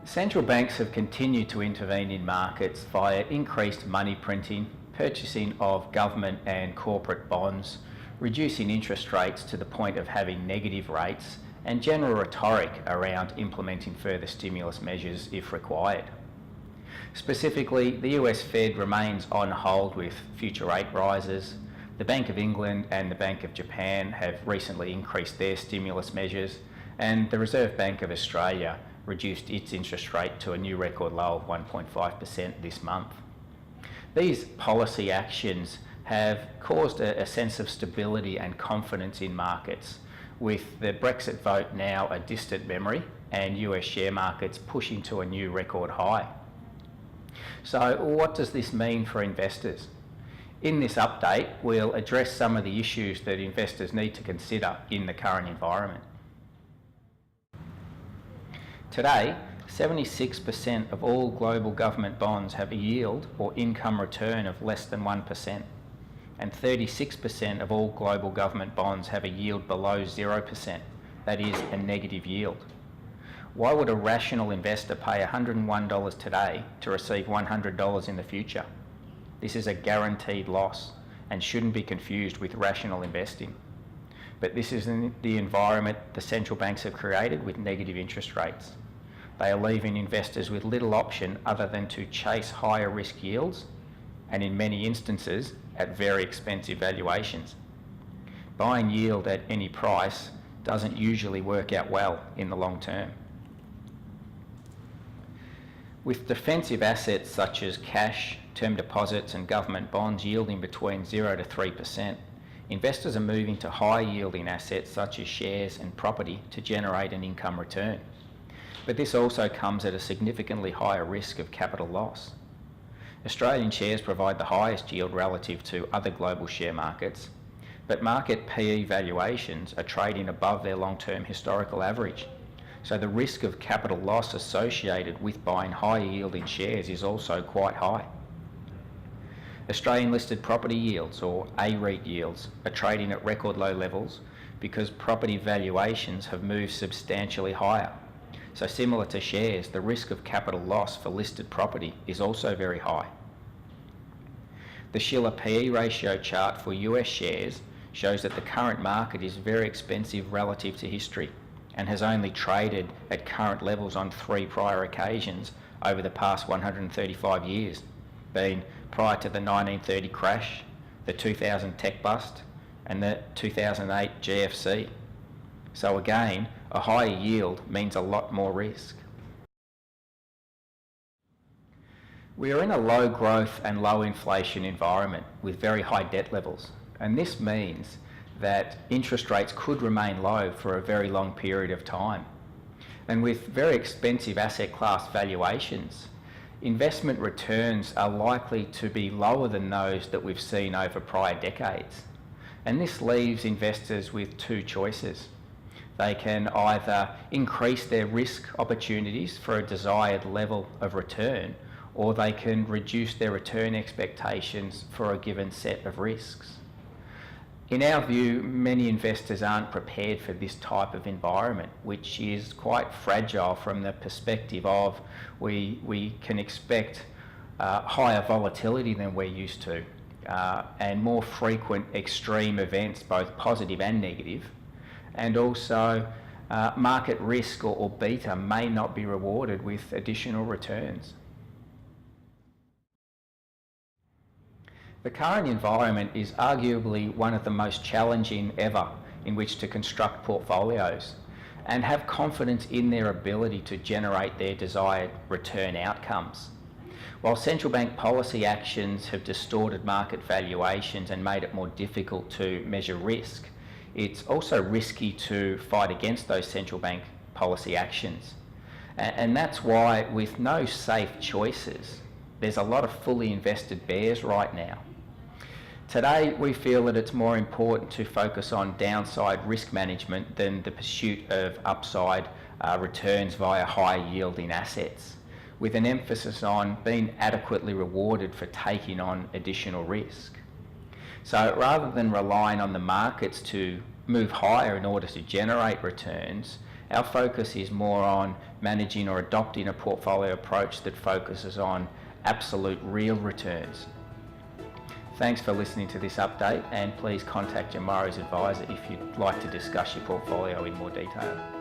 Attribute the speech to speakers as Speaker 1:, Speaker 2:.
Speaker 1: Central banks have continued to intervene in markets via increased money printing, purchasing of government and corporate bonds, reducing interest rates to the point of having negative rates, and general rhetoric around implementing further stimulus measures if required. Specifically, the US Fed remains on hold with future rate rises. The Bank of England and the Bank of Japan have recently increased their stimulus measures, and the Reserve Bank of Australia reduced its interest rate to a new record low of 1.5% this month. These policy actions have caused a sense of stability and confidence in markets, with the Brexit vote now a distant memory and US share markets pushing to a new record high. So what does this mean for investors? In this update, we'll address some of the issues that investors need to consider in the current environment. Today, 76% of all global government bonds have a yield or income return of less than 1%, and 36% of all global government bonds have a yield below 0%, that is, a negative yield. Why would a rational investor pay $101 today to receive $100 in the future? This is a guaranteed loss and shouldn't be confused with rational investing. But this is the environment the central banks have created with negative interest rates. They are leaving investors with little option other than to chase higher risk yields, and in many instances at very expensive valuations. Buying yield at any price doesn't usually work out well in the long term. With defensive assets such as cash, term deposits and government bonds yielding between 0 to 3%, investors are moving to high yielding assets such as shares and property to generate an income return. But this also comes at a significantly higher risk of capital loss. Australian shares provide the highest yield relative to other global share markets, but market PE valuations are trading above their long-term historical average. So the risk of capital loss associated with buying higher yielding shares is also quite high. Australian listed property yields, or A-REIT yields, are trading at record low levels because property valuations have moved substantially higher. So similar to shares, the risk of capital loss for listed property is also very high. The Shiller PE ratio chart for US shares shows that the current market is very expensive relative to history and has only traded at current levels on 3 prior occasions over the past 135 years, being prior to the 1930 crash, the 2000 tech bust and the 2008 GFC. So again, a higher yield means a lot more risk. We are in a low growth and low inflation environment with very high debt levels, and this means that interest rates could remain low for a very long period of time. And with very expensive asset class valuations, investment returns are likely to be lower than those that we've seen over prior decades. And this leaves investors with 2 choices. They can either increase their risk opportunities for a desired level of return, or they can reduce their return expectations for a given set of risks. In our view, many investors aren't prepared for this type of environment, which is quite fragile from the perspective of we can expect higher volatility than we're used to, and more frequent extreme events, both positive and negative, and also market risk or beta may not be rewarded with additional returns. The current environment is arguably one of the most challenging ever in which to construct portfolios and have confidence in their ability to generate their desired return outcomes. While central bank policy actions have distorted market valuations and made it more difficult to measure risk, it's also risky to fight against those central bank policy actions. And that's why, with no safe choices, there's a lot of fully invested bears right now. Today, we feel that it's more important to focus on downside risk management than the pursuit of upside returns via high yielding assets, with an emphasis on being adequately rewarded for taking on additional risk. So rather than relying on the markets to move higher in order to generate returns, Our focus is more on managing or adopting a portfolio approach that focuses on absolute real returns. Thanks for listening to this update, and please contact your Morrows advisor if you'd like to discuss your portfolio in more detail.